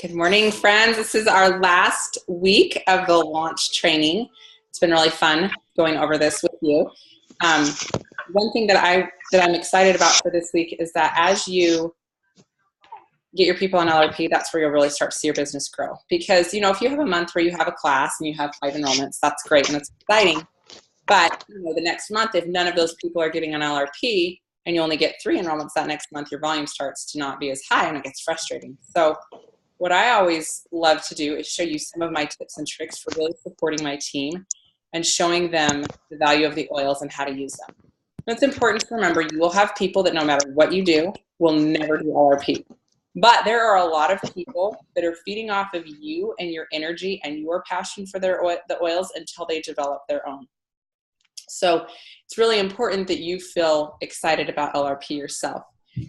Good morning, friends. This is our last week of the launch training. It's been really fun going over this with you. One thing that I'm excited about for this week is that as you get your people on LRP, that's where you'll really start to see your business grow. Because, if you have a month where you have a class and you have 5 enrollments, that's great and it's exciting. But, the next month, if none of those people are getting on LRP and you only get 3 enrollments that next month, your volume starts to not be as high and it gets frustrating. So what I always love to do is show you some of my tips and tricks for really supporting my team and showing them the value of the oils and how to use them. It's important to remember you will have people that no matter what you do will never do LRP. But there are a lot of people that are feeding off of you and your energy and your passion for the oils until they develop their own. So it's really important that you feel excited about LRP yourself.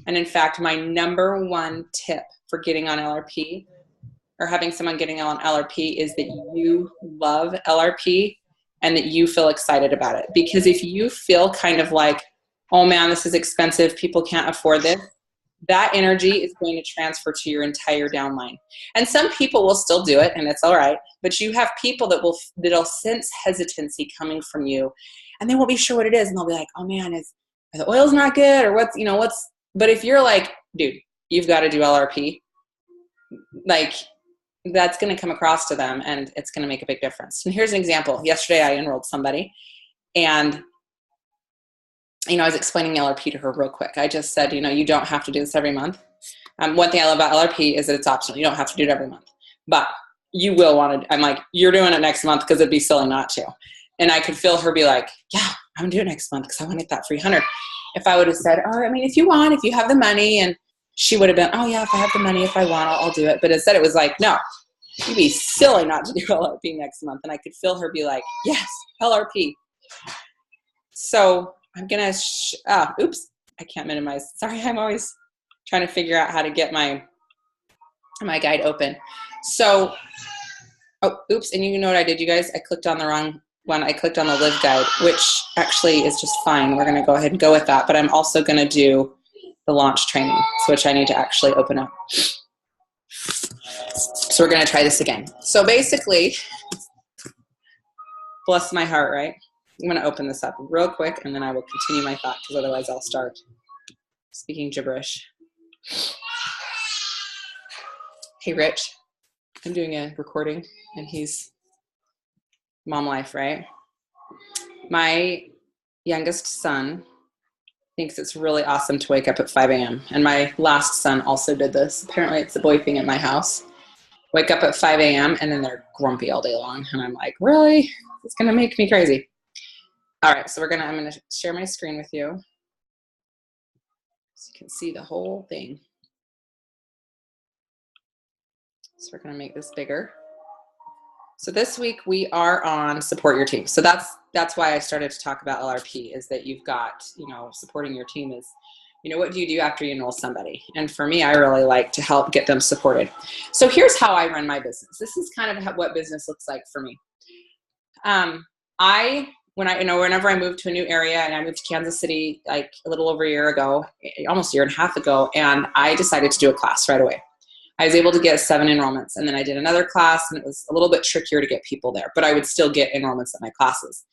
And in fact, my number one tip for getting on LRP or having someone getting on LRP is that you love LRP and that you feel excited about it. Because if you feel kind of like, oh man, this is expensive, people can't afford this, that energy is going to transfer to your entire downline. And some people will still do it and it's all right, but you have people that'll sense hesitancy coming from you and they won't be sure what it is. And they'll be like, oh man, are the oils not good or what's, but if you're like, dude, you've got to do LRP, like that's going to come across to them and it's going to make a big difference. And here's an example. Yesterday I enrolled somebody and, I was explaining LRP to her real quick. I just said, you don't have to do this every month. One thing I love about LRP is that it's optional. You don't have to do it every month, but you will want to. I'm like, you're doing it next month because it'd be silly not to. And I could feel her be like, yeah, I'm going to do it next month because I want to get that free 100. If I would have said, oh, if you have the money, and she would have been, oh yeah, if I have the money, if I want, I'll do it. But instead it was like, no, you'd be silly not to do LRP next month. And I could feel her be like, yes, LRP. So I'm going to, oops, I can't minimize. Sorry, I'm always trying to figure out how to get my guide open. So, oops, and you know what I did, you guys? I clicked on the wrong one. I clicked on the live guide, which actually is just fine. We're going to go ahead and go with that, but I'm also going to do the launch training, which I need to actually open up. So we're going to try this again. So basically, bless my heart, right? I'm going to open this up real quick and then I will continue my thought because otherwise I'll start speaking gibberish. Hey, Rich, I'm doing a recording and he's mom life, right? My youngest son thinks it's really awesome to wake up at 5 a.m. And my last son also did this. Apparently it's a boy thing at my house. Wake up at 5 a.m. and then they're grumpy all day long. And I'm like, really? It's going to make me crazy. All right, so I'm going to share my screen with you so you can see the whole thing. So we're going to make this bigger. So this week we are on support your team. So that's why I started to talk about LRP is that you've got, supporting your team is, what do you do after you enroll somebody? And for me, I really like to help get them supported. So here's how I run my business. This is kind of what business looks like for me. Whenever I moved to a new area and I moved to Kansas City, like a little over a year ago, almost a year and a half ago, and I decided to do a class right away. I was able to get 7 enrollments and then I did another class and it was a little bit trickier to get people there, but I would still get enrollments at my classes.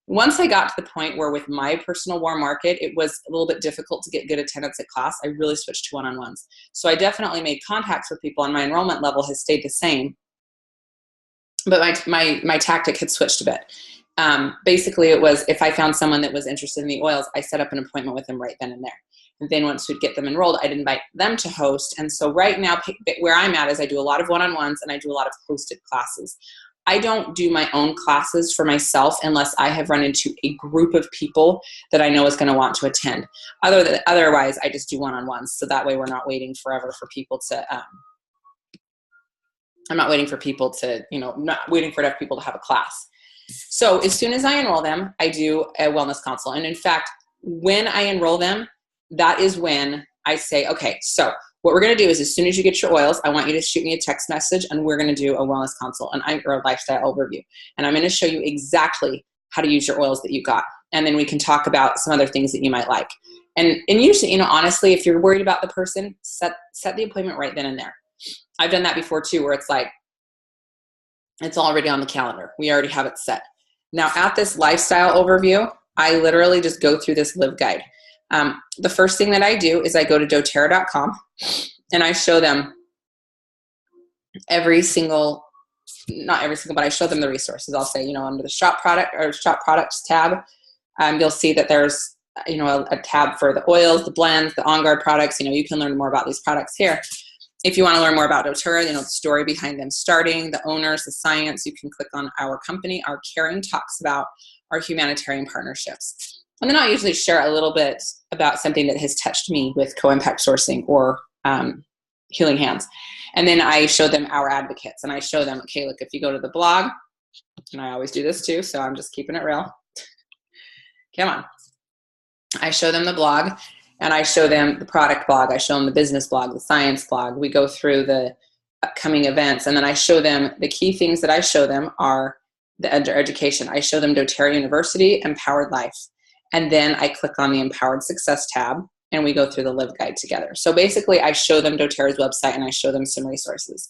Once I got to the point where with my personal warm market, it was a little bit difficult to get good attendance at class, I really switched to one-on-ones. So I definitely made contacts with people and my enrollment level has stayed the same, but my tactic had switched a bit. Basically it was if I found someone that was interested in the oils, I set up an appointment with them right then and there. And then once we'd get them enrolled, I'd invite them to host. And so right now where I'm at is I do a lot of one-on-ones and I do a lot of hosted classes. I don't do my own classes for myself unless I have run into a group of people that I know is going to want to attend. Otherwise, I just do one-on-ones. So that way we're not waiting forever for people to, I'm not waiting for people to, not waiting for enough people to have a class. So as soon as I enroll them, I do a wellness consult. And in fact, when I enroll them, that is when I say, okay, so what we're going to do is as soon as you get your oils, I want you to shoot me a text message and we're going to do a wellness consult or a lifestyle overview. And I'm going to show you exactly how to use your oils that you got. And then we can talk about some other things that you might like. And usually, honestly, if you're worried about the person, set the appointment right then and there. I've done that before too, where it's like, it's already on the calendar. We already have it set. Now at this lifestyle overview, I literally just go through this live guide. The first thing that I do is I go to doTERRA.com and I show them not every single, but I show them the resources. I'll say, under the shop products tab, you'll see that there's, a tab for the oils, the blends, the On Guard products. You can learn more about these products here. If you want to learn more about doTERRA, the story behind them starting, the owners, the science, you can click on our company. Our Caring talks about our humanitarian partnerships. And then I'll usually share a little bit about something that has touched me with co-impact sourcing or Healing Hands. And then I show them our advocates, and I show them, okay, look, if you go to the blog, and I always do this too, so I'm just keeping it real. Come on. I show them the blog, and I show them the product blog. I show them the business blog, the science blog. We go through the upcoming events, and then I show them the key things that I show them are the education. I show them doTERRA University, Empowered Life. And then I click on the Empowered Success tab, and we go through the live guide together. So basically I show them doTERRA's website, and I show them some resources.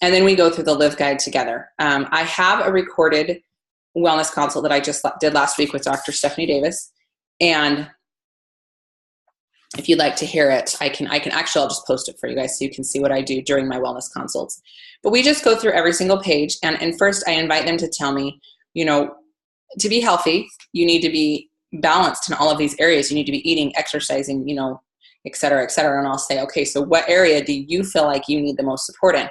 And then we go through the live guide together. I have a recorded wellness consult that I just did last week with Dr. Stephanie Davis. And if you'd like to hear it, I can actually, I'll just post it for you guys so you can see what I do during my wellness consults. But we just go through every single page. And first I invite them to tell me, to be healthy, you need to be balanced in all of these areas. You need to be eating, exercising, et cetera, et cetera. And I'll say, okay, so what area do you feel like you need the most support in?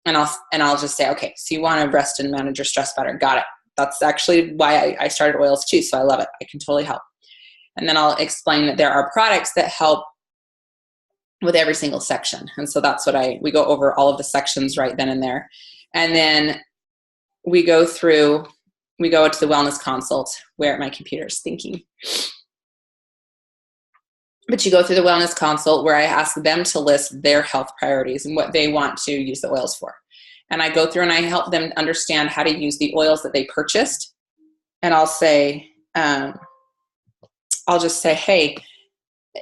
And I'll just say, okay, so you want to rest and manage your stress better. Got it. That's actually why I started oils too. So I love it. I can totally help. And then I'll explain that there are products that help with every single section. And so that's what we go over all of the sections right then and there. And then we go to the wellness consult where my computer is thinking. But you go through the wellness consult where I ask them to list their health priorities and what they want to use the oils for. And I go through and I help them understand how to use the oils that they purchased. And I'll say, I'll just say, hey,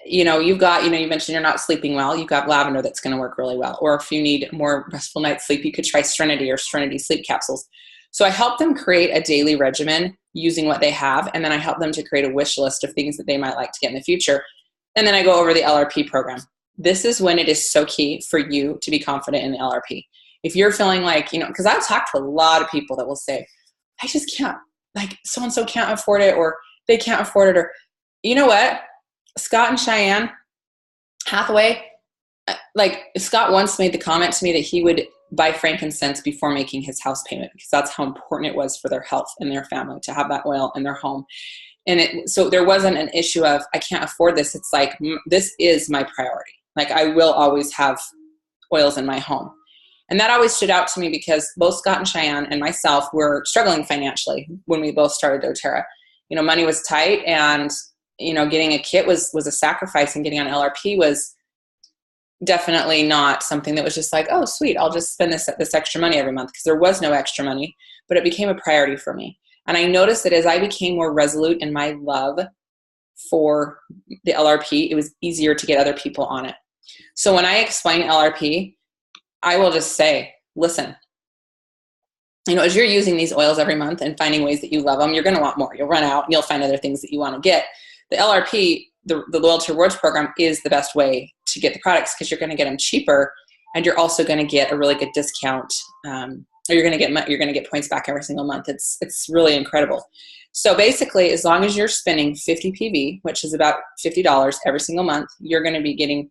you mentioned you're not sleeping well. You've got lavender that's going to work really well. Or if you need more restful night's sleep, you could try Serenity or Serenity sleep capsules. So I help them create a daily regimen using what they have. And then I help them to create a wish list of things that they might like to get in the future. And then I go over the LRP program. This is when it is so key for you to be confident in the LRP. If you're feeling like, because I've talked to a lot of people that will say, I just can't, like so-and-so can't afford it, or they can't afford it, or you know what? Scott and Cheyenne Hathaway, like Scott once made the comment to me that he would buy frankincense before making his house payment because that's how important it was for their health and their family to have that oil in their home. And so there wasn't an issue of, I can't afford this. It's like, this is my priority. Like I will always have oils in my home. And that always stood out to me because both Scott and Cheyenne and myself were struggling financially when we both started doTERRA. Money was tight, and getting a kit was a sacrifice, and getting on LRP was definitely not something that was just like, oh, sweet, I'll just spend this extra money every month, because there was no extra money, but it became a priority for me. And I noticed that as I became more resolute in my love for the LRP, it was easier to get other people on it. So when I explain LRP, I will just say, listen, as you're using these oils every month and finding ways that you love them, you're going to want more. You'll run out and you'll find other things that you want to get. The LRP, the Loyalty Rewards program, is the best way to get the products because you're going to get them cheaper, and you're also going to get a really good discount. Or you're going to get points back every single month. It's really incredible. So basically, as long as you're spending 50 PV, which is about $50 every single month, you're going to be getting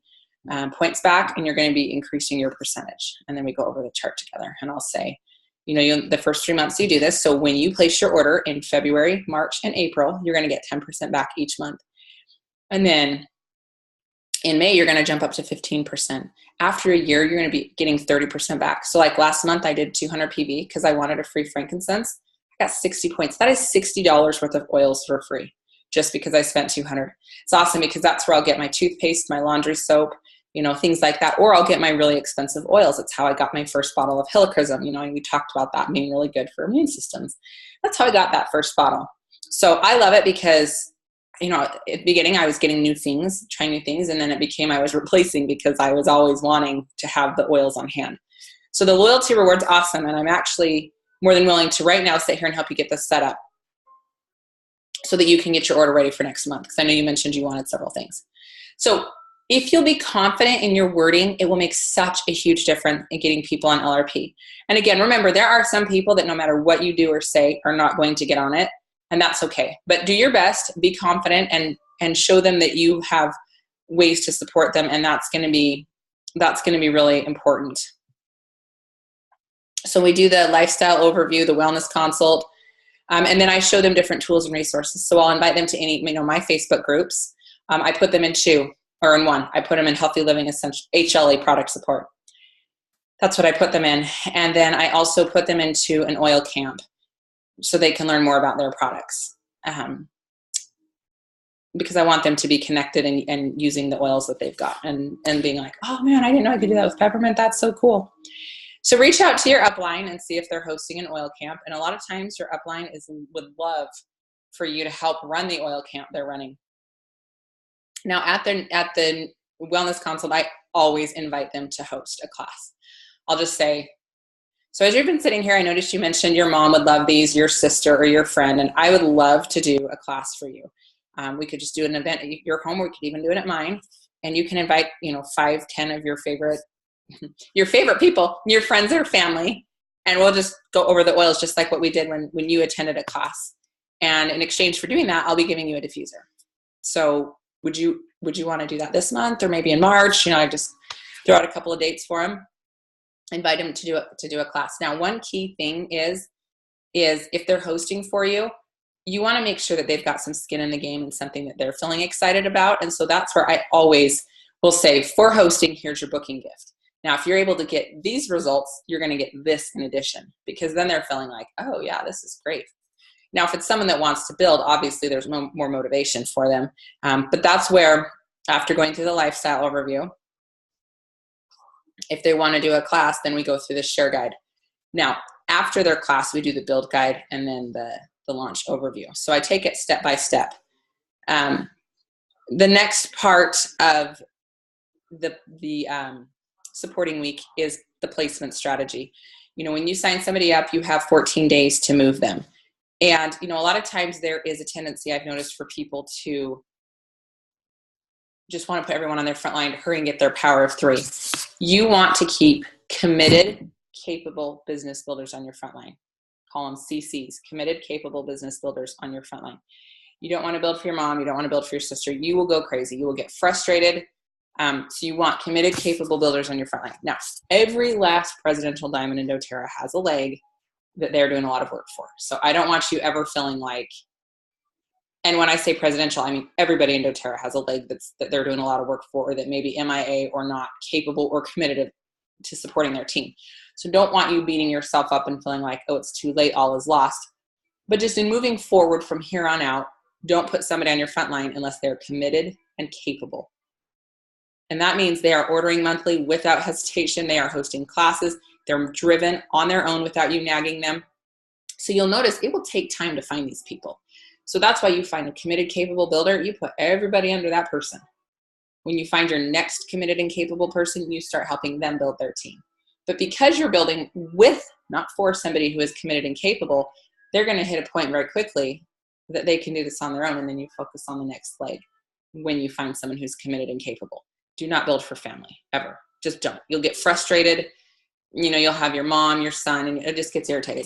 points back, and you're going to be increasing your percentage. And then we go over the chart together, and I'll say, the first 3 months you do this. So when you place your order in February, March, and April, you're going to get 10% back each month. And then in May, you're going to jump up to 15%. After a year, you're going to be getting 30% back. So like last month, I did 200 PV because I wanted a free frankincense. I got 60 points. That is $60 worth of oils for free just because I spent 200. It's awesome because that's where I'll get my toothpaste, my laundry soap, things like that. Or I'll get my really expensive oils. It's how I got my first bottle of helichrysum. And we talked about that being really good for immune systems. That's how I got that first bottle. So I love it because you know, at the beginning I was getting new things, trying new things, and then it became I was replacing because I was always wanting to have the oils on hand. So the loyalty reward's awesome, and I'm actually more than willing to right now sit here and help you get this set up so that you can get your order ready for next month, because I know you mentioned you wanted several things. So if you'll be confident in your wording, it will make such a huge difference in getting people on LRP. And again, remember, there are some people that no matter what you do or say are not going to get on it, and that's okay. But do your best, be confident, and show them that you have ways to support them, and that's going to be really important. So we do the lifestyle overview, the wellness consult, and then I show them different tools and resources. So I'll invite them to any, my Facebook groups. I put them in one. I put them in Healthy Living Essential HLA product support. That's what I put them in. And then I also put them into an oil camp so they can learn more about their products. Because I want them to be connected and using the oils that they've got and being like, oh man, I didn't know I could do that with peppermint. That's so cool. So reach out to your upline and see if they're hosting an oil camp. And a lot of times your upline would love for you to help run the oil camp they're running. Now at the wellness consult, I always invite them to host a class. I'll just say, so as you've been sitting here, I noticed you mentioned your mom would love these, your sister or your friend, and I would love to do a class for you. We could just do an event at your home, or we could even do it at mine. And you can invite, 5, 10 of your favorite people, your friends or family, and we'll just go over the oils just like what we did when you attended a class. And in exchange for doing that, I'll be giving you a diffuser. So would you want to do that this month or maybe in March? I just throw out a couple of dates for them, invite them to do a class. Now, one key thing is if they're hosting for you, you want to make sure that they've got some skin in the game and something that they're feeling excited about. And so that's where I always will say, for hosting, here's your booking gift. Now, if you're able to get these results, you're going to get this in addition, because then they're feeling like, oh yeah, this is great. Now, if it's someone that wants to build, obviously there's more motivation for them. But that's where, after going through the lifestyle overview, if they want to do a class, then we go through the share guide. Now, after their class, we do the build guide and then the launch overview. So I take it step by step. The next part of the supporting week is the placement strategy. When you sign somebody up, you have 14 days to move them. And, a lot of times there is a tendency I've noticed for people to just want to put everyone on their front line, hurry and get their power of 3. You want to keep committed, capable business builders on your front line. Call them CCs, committed, capable business builders on your front line. You don't want to build for your mom. You don't want to build for your sister. You will go crazy. You will get frustrated. So you want committed, capable builders on your front line. Now, every last presidential diamond in doTERRA has a leg that they're doing a lot of work for. So I don't want you ever feeling like, and when I say presidential, I mean everybody in doTERRA has a leg that they're doing a lot of work for, or that may be MIA or not capable or committed to supporting their team. So don't want you beating yourself up and feeling like, oh, it's too late, all is lost. But just in moving forward from here on out, don't put somebody on your front line unless they're committed and capable. And that means they are ordering monthly without hesitation. They are hosting classes. They're driven on their own without you nagging them. So you'll notice it will take time to find these people. So that's why you find a committed, capable builder. You put everybody under that person. When you find your next committed and capable person, you start helping them build their team. But because you're building with, not for somebody who is committed and capable, they're going to hit a point very quickly that they can do this on their own, and then you focus on the next leg when you find someone who's committed and capable. Do not build for family, ever. Just don't. You'll get frustrated. You'll have your mom, your son, and it just gets irritating.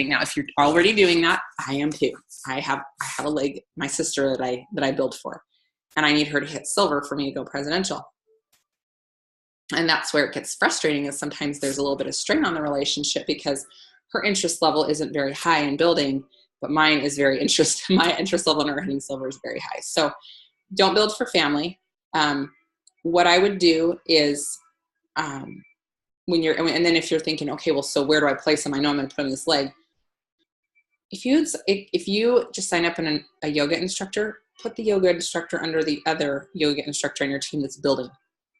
Now, if you're already doing that, I am too. I have a leg, my sister that I build for, and I need her to hit silver for me to go presidential. And that's where it gets frustrating, is sometimes there's a little bit of strain on the relationship because her interest level isn't very high in building, but mine is my interest level in her hitting silver is very high. So don't build for family. What I would do is, and then if you're thinking, okay, well, so where do I place them? I know I'm going to put them in this leg. If you just sign up in a yoga instructor, put the yoga instructor under the other yoga instructor on your team that's building.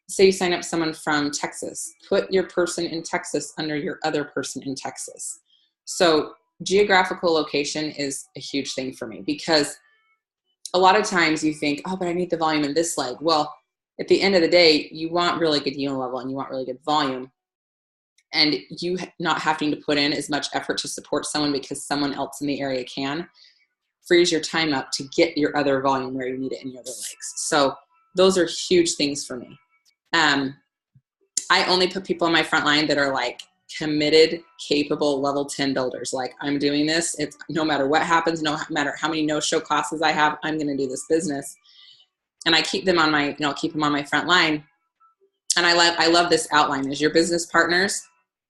Say you sign up someone from Texas, put your person in Texas under your other person in Texas. So geographical location is a huge thing for me, because a lot of times you think, oh, but I need the volume in this leg. Well, at the end of the day, you want really good unilevel and you want really good volume. And you not having to put in as much effort to support someone because someone else in the area can, frees your time up to get your other volume where you need it in your other legs. So those are huge things for me. I only put people on my front line that are like committed, capable level 10 builders. Like, I'm doing this. It's no matter what happens, no matter how many no-show classes I have, I'm going to do this business. And I keep them on my, keep them on my front line. And I love this outline. As your business partners,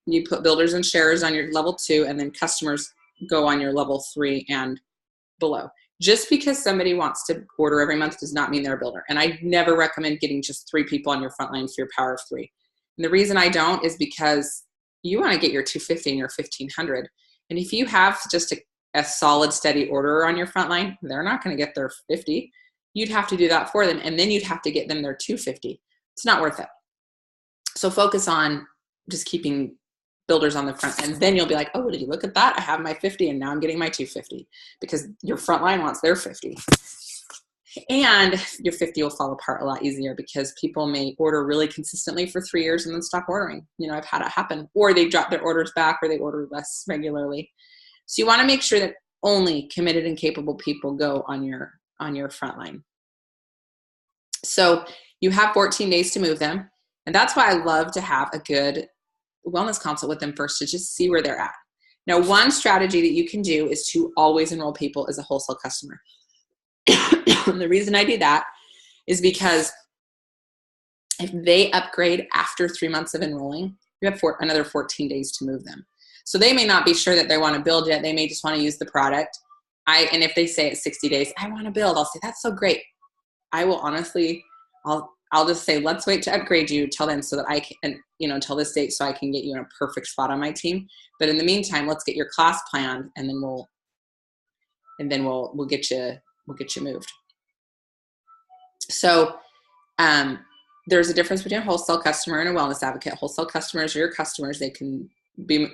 you put builders and sharers on your level 2, and then customers go on your level 3 and below. Just because somebody wants to order every month does not mean they're a builder. And I never recommend getting just 3 people on your front line for your power of 3. And the reason I don't is because you want to get your 250 and your 1500. And if you have just a solid, steady orderer on your front line, they're not going to get their 50. You'd have to do that for them. And then you'd have to get them their 250. It's not worth it. So focus on just keeping builders on the front, and then you'll be like, oh, did you look at that? I have my 50 and now I'm getting my 250, because your front line wants their 50. And your 50 will fall apart a lot easier because people may order really consistently for 3 years and then stop ordering. I've had it happen, or they drop their orders back, or they order less regularly. So you want to make sure that only committed and capable people go on your front line. So you have 14 days to move them. And that's why I love to have a good wellness consult with them first, to just see where they're at. Now, one strategy that you can do is to always enroll people as a wholesale customer. And the reason I do that is because if they upgrade after 3 months of enrolling, you have another 14 days to move them. So they may not be sure that they want to build yet. They may just want to use the product. And if they say at 60 days, I want to build, I'll say, that's so great. I will honestly, I'll just say, let's wait to upgrade you till then, so that I can, until this date, so I can get you in a perfect spot on my team. But in the meantime, let's get your class planned, and then we'll get you moved. So there's a difference between a wholesale customer and a wellness advocate. Wholesale customers are your customers. They can be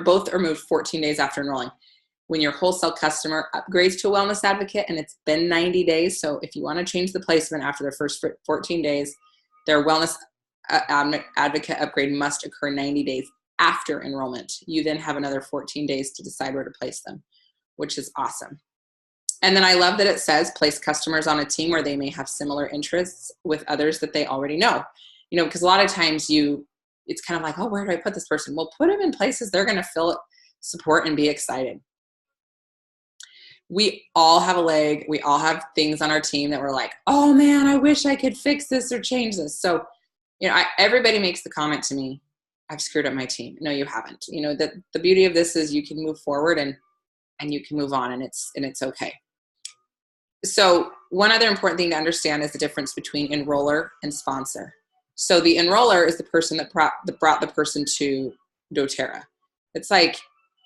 both are moved 14 days after enrolling. When your wholesale customer upgrades to a wellness advocate and it's been 90 days, so if you want to change the placement after their first 14 days, their wellness advocate upgrade must occur 90 days after enrollment. You then have another 14 days to decide where to place them, which is awesome. And then I love that it says place customers on a team where they may have similar interests with others that they already know. Because a lot of times it's kind of like, oh, where do I put this person? Well, put them in places they're going to feel support and be excited. We all have a leg. We all have things on our team that we're like, oh man, I wish I could fix this or change this. So, everybody makes the comment to me, I've screwed up my team. No, you haven't. The beauty of this is you can move forward and you can move on, and it's okay. So one other important thing to understand is the difference between enroller and sponsor. So the enroller is the person that brought the person to doTERRA. It's like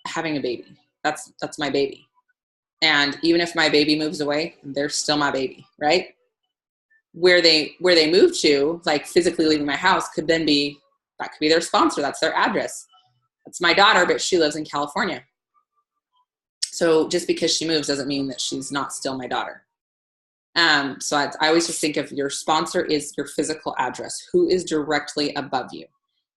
having a baby. That's my baby. And even if my baby moves away, they're still my baby, right? Where they move to, like physically leaving my house, could be their sponsor. That's their address. That's my daughter, but she lives in California. So just because she moves doesn't mean that she's not still my daughter. So I always just think of your sponsor is your physical address, who is directly above you.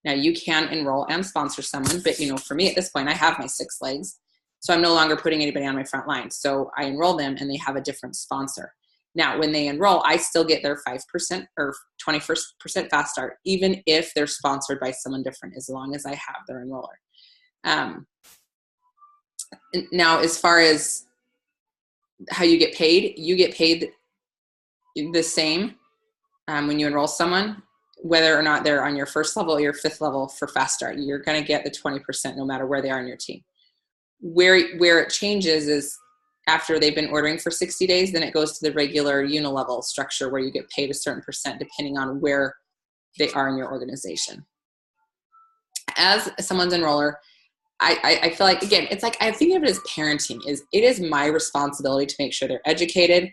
Now you can enroll and sponsor someone, but for me at this point, I have my 6 legs. So I'm no longer putting anybody on my front line. So I enroll them and they have a different sponsor. Now, when they enroll, I still get their 5% or 21% fast start, even if they're sponsored by someone different, as long as I have their enroller. Now, as far as how you get paid the same when you enroll someone, whether or not they're on your first level or your 5th level for fast start. You're going to get the 20% no matter where they are on your team. Where it changes is after they've been ordering for 60 days, then it goes to the regular unilevel structure where you get paid a certain percent depending on where they are in your organization. As someone's enroller, I feel like, again, it's like I think of it as parenting. It is my responsibility to make sure they're educated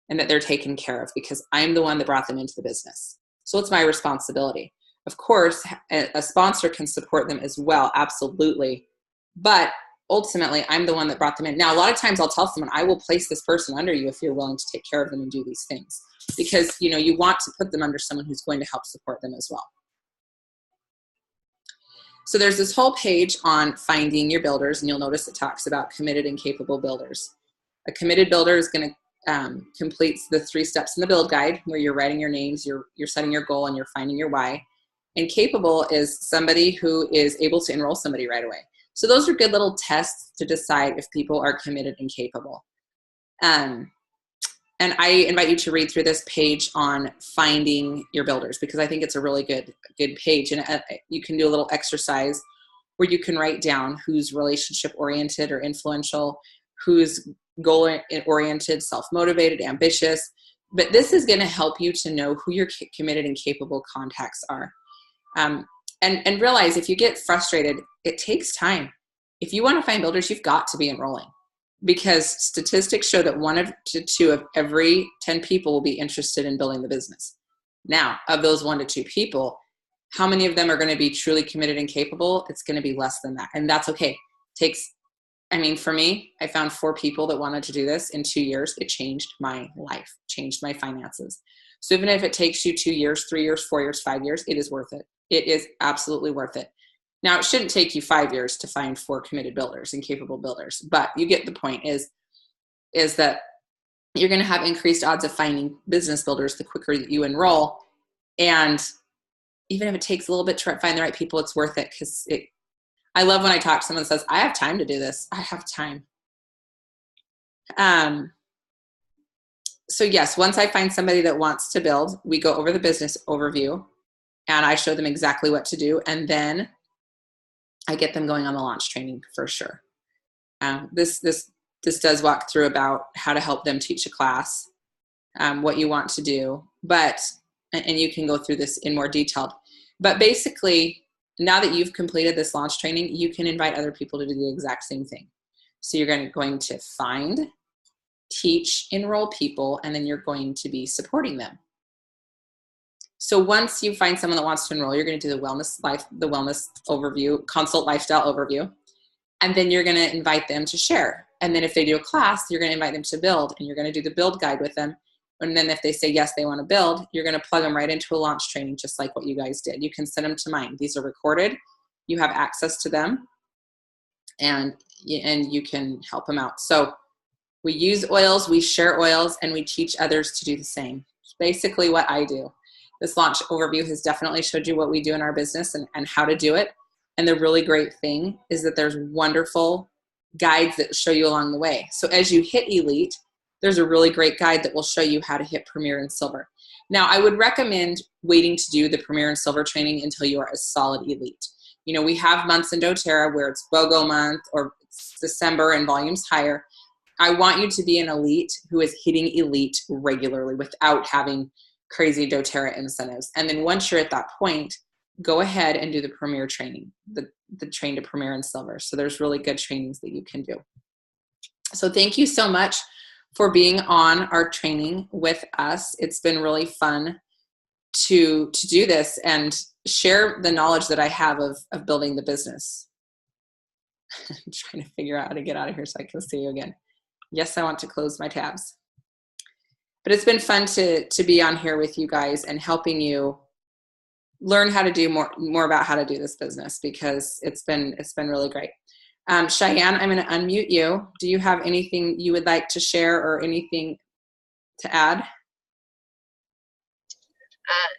and that they're taken care of, because I'm the one that brought them into the business. So it's my responsibility. Of course, a sponsor can support them as well, absolutely. But ultimately I'm the one that brought them in. Now, a lot of times I'll tell someone, I will place this person under you if you're willing to take care of them and do these things, because, you know, you want to put them under someone who's going to help support them as well. So there's this whole page on finding your builders, and you'll notice it talks about committed and capable builders. A committed builder is going to completes the 3 steps in the build guide, where you're writing your names, you're setting your goal, and you're finding your why. And capable is somebody who is able to enroll somebody right away. So those are good little tests to decide if people are committed and capable. And I invite you to read through this page on finding your builders, because I think it's a really good page. And you can do a little exercise where you can write down who's relationship oriented or influential, who's goal oriented, self-motivated, ambitious. But this is going to help you to know who your committed and capable contacts are. And realize, if you get frustrated, it takes time. If you want to find builders, you've got to be enrolling, because statistics show that 1 to 2 of every 10 people will be interested in building the business. Now, of those 1 to 2 people, how many of them are going to be truly committed and capable? It's going to be less than that. And that's okay. For me, I found 4 people that wanted to do this in 2 years. It changed my life, changed my finances. So even if it takes you 2 years, 3 years, 4 years, 5 years, it is worth it. It is absolutely worth it. Now, it shouldn't take you 5 years to find 4 committed builders and capable builders, but you get the point, is that you're going to have increased odds of finding business builders the quicker that you enroll. And even if it takes a little bit to find the right people, it's worth it, because I love when I talk to someone that says, I have time to do this. I have time. So yes, once I find somebody that wants to build, we go over the business overview and I show them exactly what to do. And then I get them going on the launch training for sure. This does walk through about how to help them teach a class, what you want to do, and you can go through this in more detail. But basically, now that you've completed this launch training, you can invite other people to do the exact same thing. So you're going to find, teach, enroll people, and then you're going to be supporting them. So once you find someone that wants to enroll, you're going to do the wellness overview, consult lifestyle overview, and then you're going to invite them to share. And then if they do a class, you're going to invite them to build, and you're going to do the build guide with them. And then if they say yes, they want to build, you're going to plug them right into a launch training, just like what you guys did. You can send them to mine. These are recorded. You have access to them, and you can help them out. So we use oils, we share oils, and we teach others to do the same. It's basically what I do. This launch overview has definitely showed you what we do in our business and how to do it. And the really great thing is that there's wonderful guides that show you along the way. So as you hit Elite, there's a really great guide that will show you how to hit Premier and Silver. Now, I would recommend waiting to do the Premier and Silver training until you are a solid Elite. You know, we have months in doTERRA where it's BOGO month or it's December and volume's higher. I want you to be an Elite who is hitting Elite regularly without having crazy doTERRA incentives. And then once you're at that point, go ahead and do the Premier training, the train to Premier and Silver. So there's really good trainings that you can do. So thank you so much for being on our training with us. It's been really fun to do this and share the knowledge that I have of building the business. I'm trying to figure out how to get out of here so I can see you again. Yes, I want to close my tabs. But it's been fun to be on here with you guys and helping you learn how to do more about how to do this business, because it's been really great. Cheyenne, I'm going to unmute you. Do you have anything you would like to share or anything to add?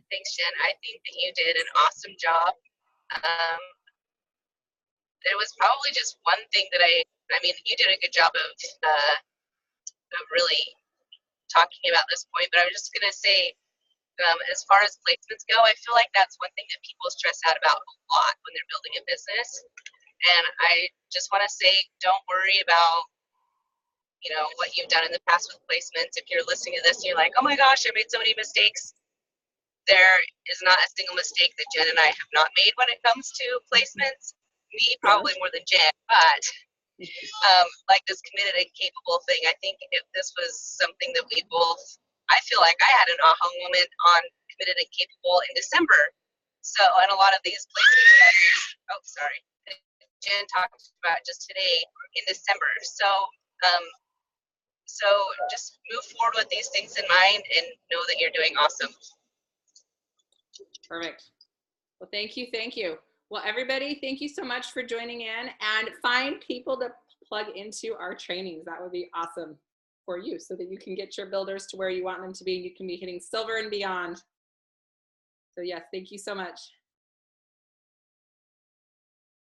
Thanks, Jen. I think that you did an awesome job. There was probably just one thing that I mean, you did a good job of really talking about this point, but I was just going to say, as far as placements go, I feel like that's one thing that people stress out about a lot when they're building a business. And I just want to say, don't worry about, you know, what you've done in the past with placements. If you're listening to this and you're like, oh my gosh, I made so many mistakes, there is not a single mistake that Jen and I have not made when it comes to placements. Me, probably more than Jen, but like this committed and capable thing, I think if this was something that we both, I feel like I had an aha moment on committed and capable in December. So, and a lot of these placements, oh, sorry. Jen talked about just today in December. So just move forward with these things in mind and know that you're doing awesome. Perfect. Well, thank you. Thank you. Well, everybody, thank you so much for joining in, and find people to plug into our trainings. That would be awesome for you so that you can get your builders to where you want them to be. You can be hitting silver and beyond. So yes, thank you so much.